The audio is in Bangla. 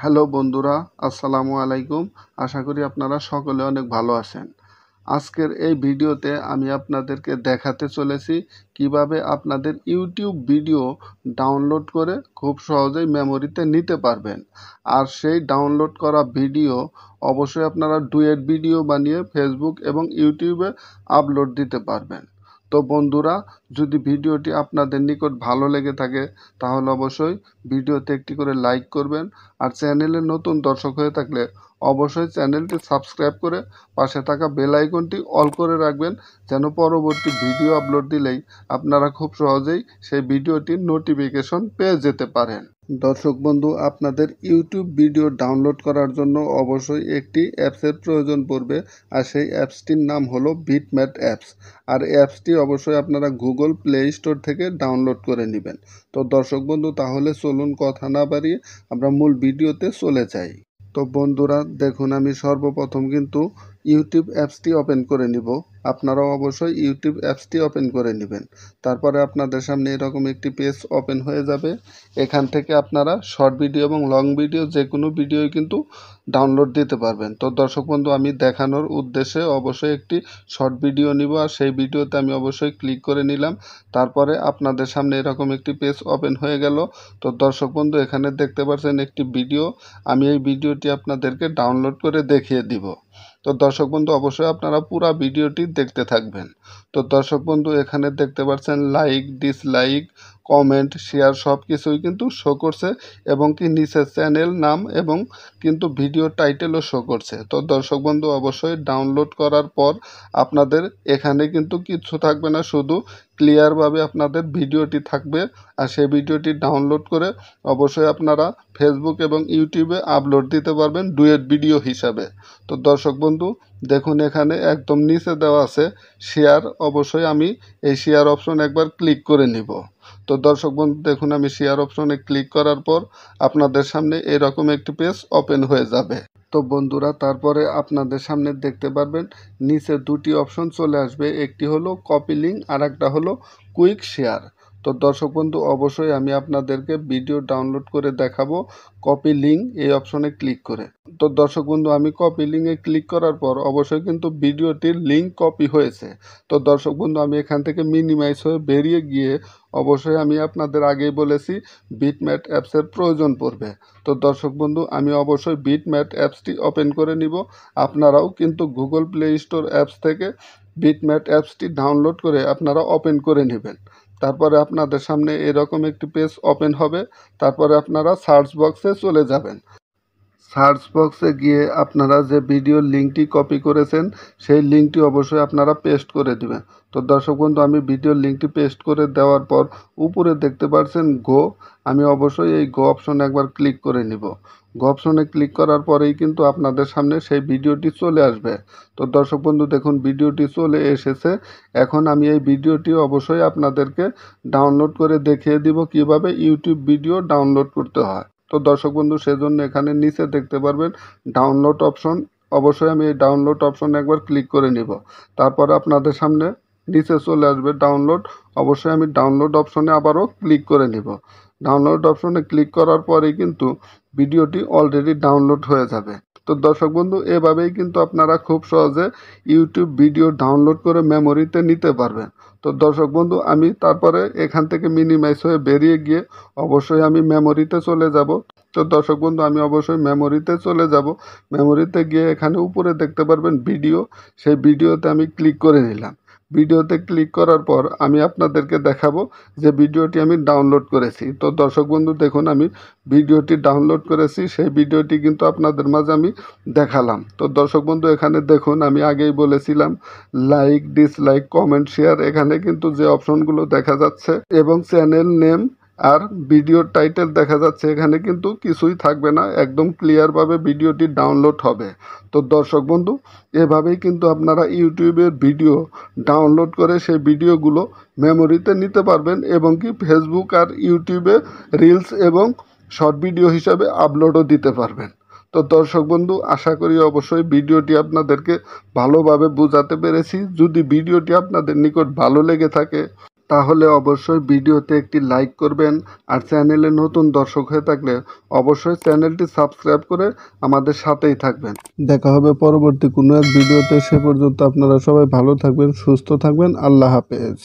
হ্যালো বন্ধুরা, আসসালামু আলাইকুম। আশা করি আপনারা সকলে অনেক ভালো আছেন। আজকের এই ভিডিওতে আমি আপনাদেরকে দেখাতে চলেছি কিভাবে আপনাদের ইউটিউব ভিডিও ডাউনলোড করে খুব সহজেই মেমোরিতে নিতে পারবেন। আর সেই ডাউনলোড করা ভিডিও অবশ্যই আপনারা ডুয়েট ভিডিও বানিয়ে ফেসবুক এবং ইউটিউবে আপলোড দিতে পারবেন। তো বন্ধুরা, যদি ভিডিওটি আপনাদের নিকট ভালো লেগে থাকে তাহলে অবশ্যই ভিডিওতে একটি করে লাইক করবেন। আর চ্যানেলে নতুন দর্শক হয়ে থাকলে অবশ্যই চ্যানেলটি সাবস্ক্রাইব করে পাশে থাকা বেল আইকনটি অল করে রাখবেন, যেন পরবর্তী ভিডিও আপলোড দিলেই আপনারা খুব সহজেই সেই ভিডিওটির নোটিফিকেশন পেয়ে যেতে পারেন। দর্শক বন্ধু, আপনাদের ইউটিউব ভিডিও ডাউনলোড করার জন্য অবশ্যই একটি অ্যাপসের প্রয়োজন পড়বে, আর সেই অ্যাপসটির নাম হলো বিটম্যাট অ্যাপস। আর অ্যাপসটি অবশ্যই আপনারা গুগল প্লে স্টোর থেকে ডাউনলোড করে নেবেন। তো দর্শক বন্ধু, তাহলে চলুন কথা না বাড়িয়ে আমরা মূল ভিডিওতে চলে যাই। তো বন্ধুরা দেখুন, আমি সর্বপ্রথম কিন্তু ইউটিউব অ্যাপসটি ওপেন করে নিব। আপনারাও অবশ্যই ইউটিউব অ্যাপসটি ওপেন করে নেবেন। তারপরে আপনাদের সামনে এরকম একটি পেজ ওপেন হয়ে যাবে। এখান থেকে আপনারা শর্ট ভিডিও এবং লং ভিডিও যে কোনো ভিডিওই কিন্তু ডাউনলোড দিতে পারবেন। তো দর্শক বন্ধু, আমি দেখানোর উদ্দেশ্যে অবশ্যই একটি শর্ট ভিডিও নিব, আর সেই ভিডিওতে আমি অবশ্যই ক্লিক করে নিলাম। তারপরে আপনাদের সামনে এরকম একটি পেজ ওপেন হয়ে গেল। তো দর্শক বন্ধু, এখানে দেখতে পাচ্ছেন একটি ভিডিও। আমি এই ভিডিওটি আপনাদেরকে ডাউনলোড করে দেখিয়ে দিব। তো দর্শক বন্ধু, অবশ্যই আপনারা পুরো ভিডিওটি দেখতে থাকবেন। তো দর্শক বন্ধু, এখানে দেখতে পাচ্ছেন লাইক, ডিসলাইক, কমেন্ট, শেয়ার সব কিছুই কিন্তু শো করছে, এবং কি নিচে চ্যানেল নাম এবং কিন্তু ভিডিও টাইটেলও শো করছে। তো দর্শক বন্ধু, অবশ্যই ডাউনলোড করার পর আপনাদের এখানে কিন্তু কিচ্ছু থাকবে না, শুধু ক্লিয়ারভাবে আপনাদের ভিডিওটি থাকবে। আর সেই ভিডিওটি ডাউনলোড করে অবশ্যই আপনারা ফেসবুক এবং ইউটিউবে আপলোড দিতে পারবেন ডুয়েট ভিডিও হিসাবে। তো দর্শক বন্ধু দেখুন, এখানে একদম নিচে দেওয়া আছে শেয়ার। অবশ্যই আমি এই শেয়ার অপশন একবার ক্লিক করে নিব। তো দর্শক বন্ধু দেখুন, আমি শেয়ার অপশনে ক্লিক করার পর আপনাদের সামনে এরকম একটি পেজ ওপেন হয়ে যাবে। তো বন্ধুরা, তারপরে আপনাদের সামনে দেখতে পারবেন নিচে দুটি অপশন চলে আসবে, একটি হলো কপি লিঙ্ক আর একটা হলো কুইক শেয়ার। তো দর্শক বন্ধু, অবশ্যই আমি আপনাদেরকে ভিডিও ডাউনলোড করে দেখাবো কপি লিঙ্ক এই অপশনে ক্লিক করে। তো দর্শক বন্ধু, আমি কপি লিঙ্কে ক্লিক করার পর অবশ্যই কিন্তু ভিডিওটির লিঙ্ক কপি হয়েছে। তো দর্শক বন্ধু, আমি এখান থেকে মিনিমাইজ হয়ে বেরিয়ে গিয়ে অবশ্যই আমি আপনাদের আগেই বলেছি বিটম্যাট অ্যাপসের প্রয়োজন পড়বে। তো দর্শক বন্ধু, আমি অবশ্যই বিটম্যাট অ্যাপসটি ওপেন করে নিব। আপনারাও কিন্তু গুগল প্লে স্টোর অ্যাপস থেকে বিটম্যাট অ্যাপসটি ডাউনলোড করে আপনারা ওপেন করে নেবেন। তারপরে আপনাদের সামনে এরকম একটি পেজ ওপেন হবে। তারপরে আপনারা সার্চ বক্সে চলে যাবেন। সার্চ বক্সে গিয়ে আপনারা যে ভিডিওর লিঙ্কটি কপি করেছেন সেই লিঙ্কটি অবশ্যই আপনারা পেস্ট করে দিবেন। তো দর্শক বন্ধু, আমি ভিডিওর লিঙ্কটি পেস্ট করে দেওয়ার পর উপরে দেখতে পাচ্ছেন গো। আমি অবশ্যই এই গো অপশনে একবার ক্লিক করে নিব। গো অপশনে ক্লিক করার পরেই কিন্তু আপনাদের সামনে সেই ভিডিওটি চলে আসবে। তো দর্শক বন্ধু দেখুন, ভিডিওটি চলে এসেছে। এখন আমি এই ভিডিওটি অবশ্যই আপনাদেরকে ডাউনলোড করে দেখিয়ে দিব কিভাবে ইউটিউব ভিডিও ডাউনলোড করতে হয়। তো দর্শক বন্ধু, সেজন্য এখানে নিচে দেখতে পারবেন ডাউনলোড অপশন। অবশ্যই আমি এই ডাউনলোড অপশনে একবার ক্লিক করে নিব। তারপর আপনাদের সামনে নিচে চলে আসবে ডাউনলোড। অবশ্যই আমি ডাউনলোড অপশনে আবারও ক্লিক করে নিব। ডাউনলোড অপশনে ক্লিক করার পরেই কিন্তু ভিডিওটি অলরেডি ডাউনলোড হয়ে যাবে। তো দর্শক বন্ধু, এভাবেই কিন্তু আপনারা খুব সহজে ইউটিউব ভিডিও ডাউনলোড করে মেমোরিতে নিতে পারবেন। তো দর্শক বন্ধু, আমি তারপরে এখান থেকে মিনিমাইজ হয়ে বেরিয়ে গিয়ে অবশ্যই আমি মেমোরিতে চলে যাব। তো দর্শক বন্ধু, আমি অবশ্যই মেমোরিতে চলে যাব। মেমোরিতে গিয়ে এখানে উপরে দেখতে পারবেন ভিডিও, সেই ভিডিওতে আমি ক্লিক করে নিলাম। ভিডিওতে ক্লিক করার পর আমি আপনাদেরকে দেখাবো যে ভিডিওটি আমি ডাউনলোড করেছি। তো দর্শক বন্ধু দেখুন, আমি ভিডিওটি ডাউনলোড করেছি, সেই ভিডিওটি কিন্তু আপনাদের মাঝে আমি দেখালাম। তো দর্শক বন্ধু, এখানে দেখুন, আমি আগেই বলেছিলাম লাইক, ডিসলাইক, কমেন্ট, শেয়ার, এখানে কিন্তু যে অপশনগুলো দেখা যাচ্ছে এবং চ্যানেল নেম আর ভিডিওর টাইটেল দেখা যাচ্ছে, এখানে কিন্তু কিছুই থাকবে না, একদম ক্লিয়ারভাবে ভিডিওটি ডাউনলোড হবে। তো দর্শক বন্ধু, এভাবেই কিন্তু আপনারা ইউটিউবের ভিডিও ডাউনলোড করে সেই ভিডিওগুলো মেমোরিতে নিতে পারবেন, এবং কি ফেসবুক আর ইউটিউবে রিলস এবং শর্ট ভিডিও হিসাবে আপলোডও দিতে পারবেন। তো দর্শক বন্ধু, আশা করি অবশ্যই ভিডিওটি আপনাদেরকে ভালোভাবে বোঝাতে পেরেছি। যদি ভিডিওটি আপনাদের নিকট ভালো লেগে থাকে তাহলে অবশ্যই ভিডিওতে একটি লাইক করবেন, আর চ্যানেলে নতুন দর্শক হয়ে থাকলে অবশ্যই চ্যানেলটি সাবস্ক্রাইব করে আমাদের সাথেই থাকবেন। দেখা হবে পরবর্তী কোনো এক ভিডিওতে। সে পর্যন্ত আপনারা সবাই ভালো থাকবেন, সুস্থ থাকবেন। আল্লাহ হাফেজ।